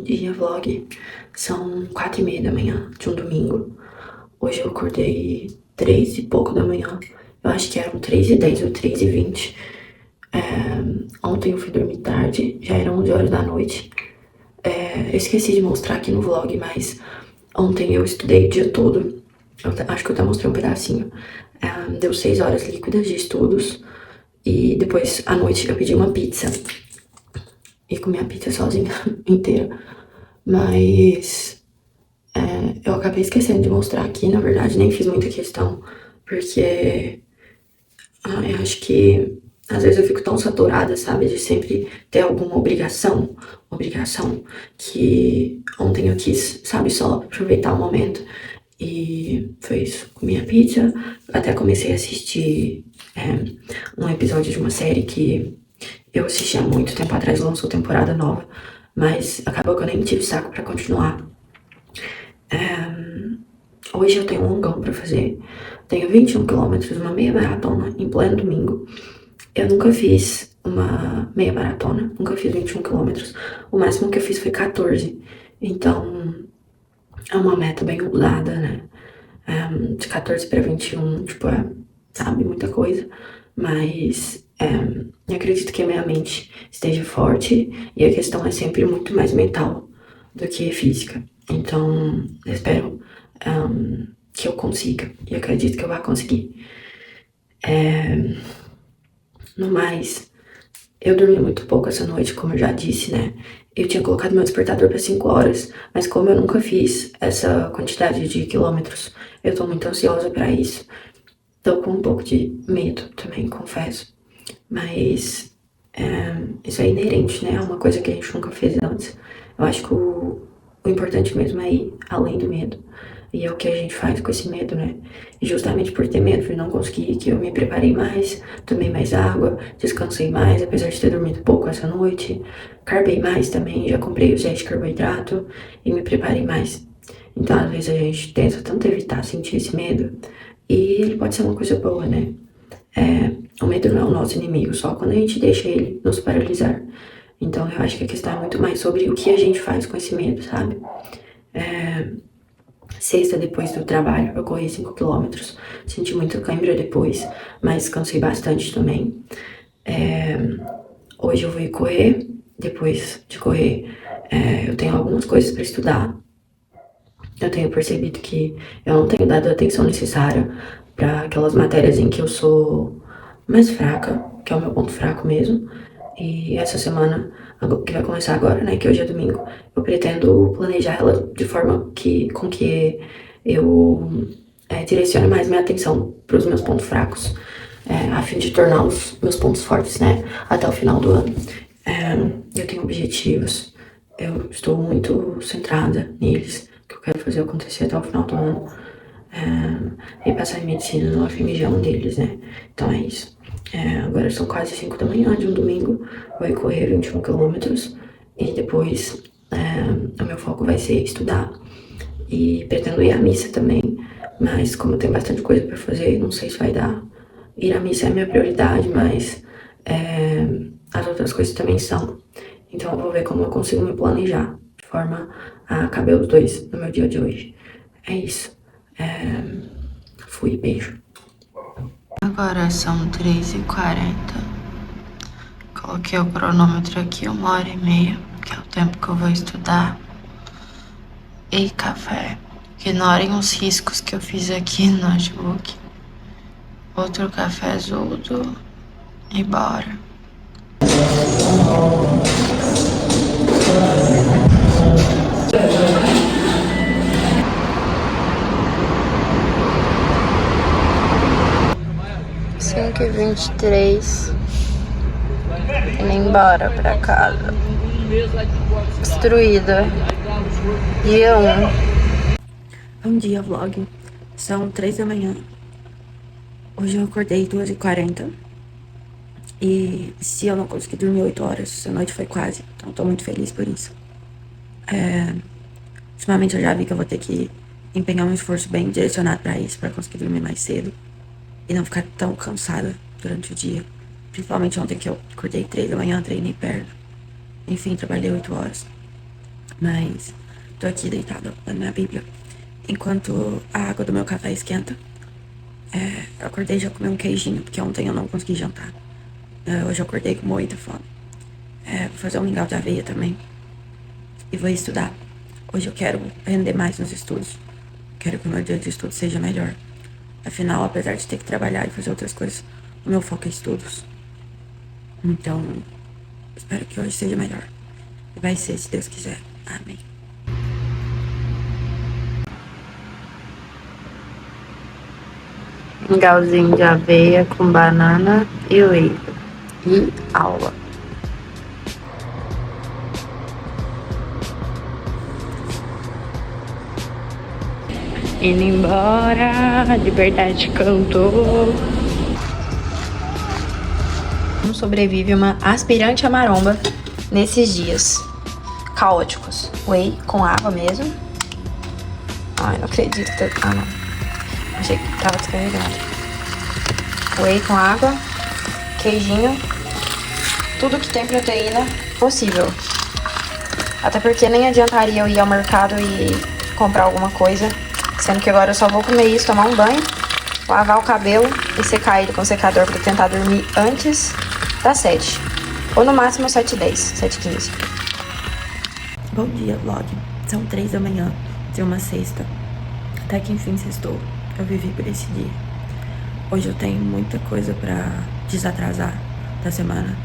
dia, vlog. São 4h30 da manhã de um domingo. Hoje eu acordei 3 e pouco da manhã. Eu acho que eram 3h10 ou 3h20. Ontem eu fui dormir tarde, já eram 11 horas da noite. Eu esqueci de mostrar aqui no vlog, mas ontem eu estudei o dia todo. Acho que eu até mostrei um pedacinho. Deu 6 horas líquidas de estudos. E depois, à noite, eu pedi uma pizza. E comi a pizza sozinha, inteira. Mas eu acabei esquecendo de mostrar aqui, na verdade, nem fiz muita questão, porque eu acho que às vezes eu fico tão saturada, sabe, de sempre ter alguma obrigação, que ontem eu quis, sabe, só aproveitar o momento. E foi isso, comi a pizza, até comecei a assistir um episódio de uma série que eu assisti há muito tempo atrás, lançou temporada nova, mas acabou que eu nem tive saco pra continuar. Hoje eu tenho um longão pra fazer. Tenho 21 quilômetros, uma meia maratona em pleno domingo. Eu nunca fiz uma meia maratona, nunca fiz 21 quilômetros. O máximo que eu fiz foi 14. Então, é uma meta bem ousada, né? De 14 pra 21, tipo, sabe, muita coisa. Mas eu acredito que a minha mente esteja forte e a questão é sempre muito mais mental do que física. Então, eu espero que eu consiga e acredito que eu vá conseguir. No mais, eu dormi muito pouco essa noite, como eu já disse, né? Eu tinha colocado meu despertador para 5 horas, mas como eu nunca fiz essa quantidade de quilômetros, eu tô muito ansiosa pra isso. Tô com um pouco de medo também, confesso. Mas isso é inerente, né? É uma coisa que a gente nunca fez antes. Eu acho que o importante mesmo é ir além do medo. E é o que a gente faz com esse medo, né? E justamente por ter medo de não conseguir, que eu me preparei mais, tomei mais água, descansei mais, apesar de ter dormido pouco essa noite. Carbei mais também, já comprei o gel de carboidrato e me preparei mais. Então, às vezes a gente tenta tanto evitar sentir esse medo, e ele pode ser uma coisa boa, né? O medo não é o nosso inimigo, só quando a gente deixa ele nos paralisar. Então eu acho que a questão é muito mais sobre o que a gente faz com esse medo, sabe? Sexta, depois do trabalho, eu corri 5 quilômetros. Senti muita cãibra depois, mas cansei bastante também. Hoje eu vou ir correr. Depois de correr, eu tenho algumas coisas para estudar. Eu tenho percebido que eu não tenho dado a atenção necessária para aquelas matérias em que eu sou mais fraca, que é o meu ponto fraco mesmo. E essa semana, que vai começar agora, né, que hoje é domingo, eu pretendo planejar ela de forma com que eu direcione mais minha atenção para os meus pontos fracos, a fim de tornar os meus pontos fortes, né, até o final do ano. Eu tenho objetivos, eu estou muito centrada neles, que eu quero fazer acontecer até o final do ano. E passar em medicina no FMG é um deles, né? Então é isso. Agora são quase 5 da manhã de um domingo. Vou correr 21 quilômetros e depois o meu foco vai ser estudar. E pretendo ir à missa também, mas como eu tenho bastante coisa pra fazer, não sei se vai dar. Ir à missa é a minha prioridade, mas as outras coisas também são. Então eu vou ver como eu consigo me planejar de forma a caber os dois no meu dia de hoje. É isso. Fui, beijo. Agora são 3h40. Coloquei o cronômetro aqui, 1h30, que é o tempo que eu vou estudar. E café. Ignorem os riscos que eu fiz aqui no notebook. Outro cafezudo e bora. Cinco e 23. Indo embora pra casa. Destruída. Dia 1. Bom dia, vlog. São 3 da manhã. Hoje eu acordei 2h40. E se eu não consegui dormir 8 horas, essa noite foi quase. Então tô muito feliz por isso. Ultimamente eu já vi que eu vou ter que empenhar um esforço bem direcionado pra isso, pra conseguir dormir mais cedo. E não ficar tão cansada durante o dia. Principalmente ontem que eu acordei 3 da manhã, treinei perna. Enfim, trabalhei 8 horas. Mas tô aqui deitada lendo minha Bíblia. Enquanto a água do meu café esquenta, eu acordei e já comi um queijinho, porque ontem eu não consegui jantar. Hoje eu acordei com muita fome. Vou fazer um mingau de aveia também. E vou estudar. Hoje eu quero render mais nos estudos. Quero que o meu dia de estudo seja melhor. Afinal, apesar de ter que trabalhar e fazer outras coisas, o meu foco é estudos. Então, espero que hoje seja melhor. E vai ser, se Deus quiser. Amém. Mingauzinho de aveia com banana e whey. E aula. Indo embora, Liberdade cantou. Como sobrevive uma aspirante a maromba nesses dias caóticos? Whey com água mesmo. Ai, não acredito que tá... Ah, não. Achei que tava descarregado. Whey com água, queijinho, tudo que tem proteína possível. Até porque nem adiantaria eu ir ao mercado e comprar alguma coisa, sendo que agora eu só vou comer isso, tomar um banho, lavar o cabelo e secar ele com o secador pra tentar dormir antes das 7. Ou no máximo 7h10, 7h15. Bom dia, vlog. São 3 da manhã de uma sexta. Até que enfim sextou. Eu vivi por esse dia. Hoje eu tenho muita coisa pra desatrasar da semana.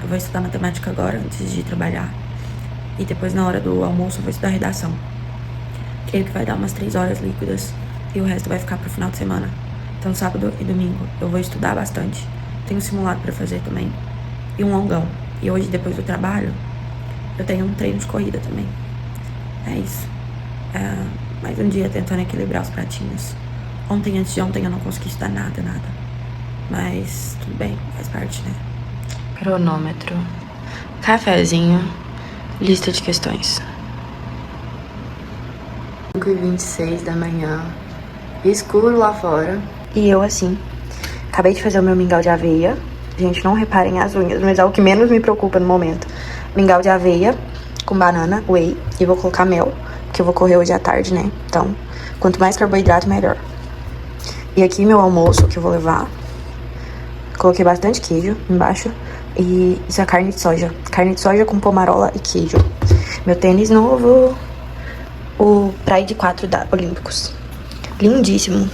Eu vou estudar matemática agora, antes de ir trabalhar. E depois, na hora do almoço, eu vou estudar redação. Creio que vai dar umas 3 horas líquidas. E o resto vai ficar pro final de semana. Então, sábado e domingo, eu vou estudar bastante. Tenho um simulado pra fazer também. E um longão. E hoje, depois do trabalho, eu tenho um treino de corrida também. É isso. Mais um dia tentando equilibrar os pratinhos. Ontem, antes de ontem, eu não consegui estudar nada. Mas tudo bem, faz parte, né? Cronômetro. Cafezinho. Lista de questões. 5h26 da manhã. Escuro lá fora. E eu assim. Acabei de fazer o meu mingau de aveia. Gente, não reparem as unhas, mas é o que menos me preocupa no momento. Mingau de aveia com banana, whey. E vou colocar mel, porque eu vou correr hoje à tarde, né? Então, quanto mais carboidrato, melhor. E aqui meu almoço que eu vou levar. Coloquei bastante queijo embaixo. E isso é carne de soja. Carne de soja com pomarola e queijo. Meu tênis novo. O Pride 4 da Olímpicos. Lindíssimo.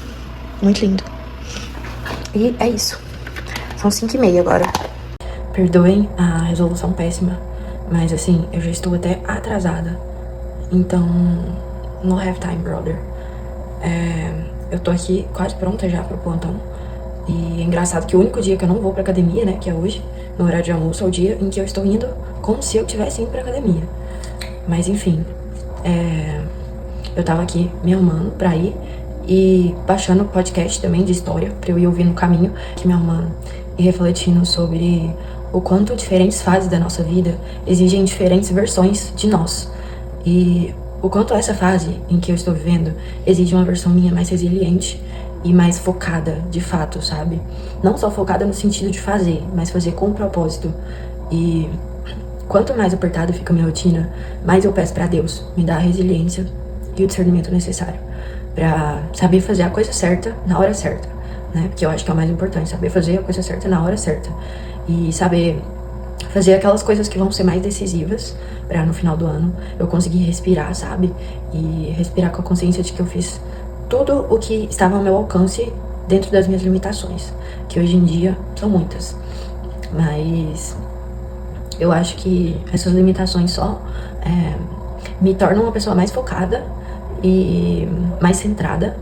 Muito lindo. E é isso. São 5h30 agora. Perdoem a resolução péssima, mas assim, eu já estou até atrasada. Então, no have time, brother. Eu tô aqui quase pronta já pro plantão. E é engraçado que o único dia que eu não vou pra academia, né, que é hoje, no horário de almoço, é o dia em que eu estou indo como se eu tivesse indo pra academia. Mas enfim, eu tava aqui me arrumando pra ir e baixando o podcast também de história, pra eu ir ouvir no caminho, que me arrumando e refletindo sobre o quanto diferentes fases da nossa vida exigem diferentes versões de nós. E o quanto essa fase em que eu estou vivendo exige uma versão minha mais resiliente e mais focada, de fato, sabe? Não só focada no sentido de fazer, mas fazer com propósito. E quanto mais apertada fica a minha rotina, mais eu peço pra Deus me dar a resiliência e o discernimento necessário pra saber fazer a coisa certa na hora certa, né? Porque eu acho que é o mais importante, saber fazer a coisa certa na hora certa. E saber fazer aquelas coisas que vão ser mais decisivas pra no final do ano eu conseguir respirar, sabe? E respirar com a consciência de que eu fiz tudo o que estava ao meu alcance dentro das minhas limitações, que hoje em dia são muitas. Mas eu acho que essas limitações só me tornam uma pessoa mais focada e mais centrada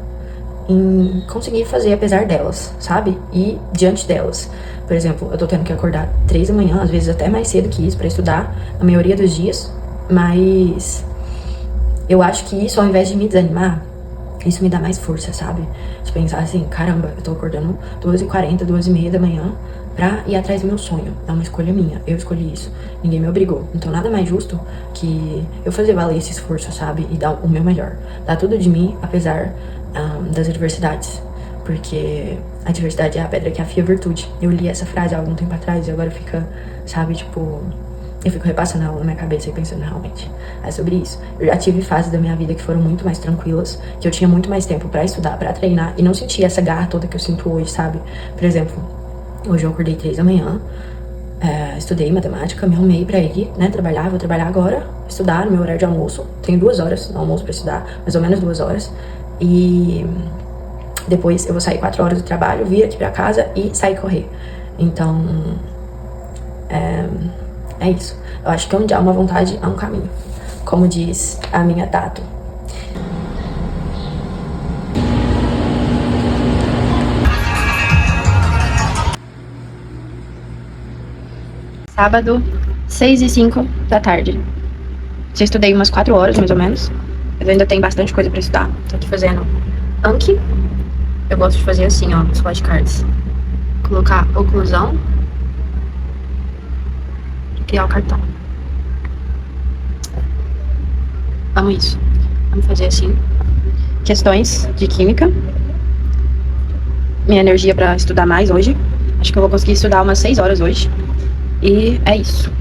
em conseguir fazer apesar delas, sabe? E diante delas. Por exemplo, eu tô tendo que acordar 3 da manhã, às vezes até mais cedo que isso, pra estudar, na maioria dos dias. Mas eu acho que isso, ao invés de me desanimar, isso me dá mais força, sabe? De pensar assim, caramba, eu tô acordando 2h40, 2h30 da manhã pra ir atrás do meu sonho. É uma escolha minha, eu escolhi isso. Ninguém me obrigou. Então nada mais justo que eu fazer valer esse esforço, sabe? E dar o meu melhor. Dar tudo de mim, apesar das adversidades. Porque a adversidade é a pedra que afia a virtude. Eu li essa frase há algum tempo atrás e agora fica, sabe, tipo, eu fico repassando ela na minha cabeça e pensando realmente, é sobre isso. Eu já tive fases da minha vida que foram muito mais tranquilas, que eu tinha muito mais tempo pra estudar, pra treinar, e não sentia essa garra toda que eu sinto hoje, sabe? Por exemplo, hoje eu acordei 3 da manhã, estudei matemática, me arrumei pra ir, né, trabalhar, vou trabalhar agora, estudar no meu horário de almoço, tenho 2 horas no almoço pra estudar, mais ou menos 2 horas, e depois eu vou sair 4 horas do trabalho, vir aqui pra casa e sair correr. Então, é isso. Eu acho que onde há uma vontade, há um caminho. Como diz a minha Tato. Sábado, 6h05 da tarde. Já estudei umas 4 horas, mais ou menos. Mas ainda tem bastante coisa pra estudar. Tô aqui fazendo Anki. Eu gosto de fazer assim, ó, os flashcards. Colocar oclusão. E criar o cartão. Amo isso. Vamos fazer assim. Questões de química. Minha energia pra estudar mais hoje. Acho que eu vou conseguir estudar umas 6 horas hoje. E é isso.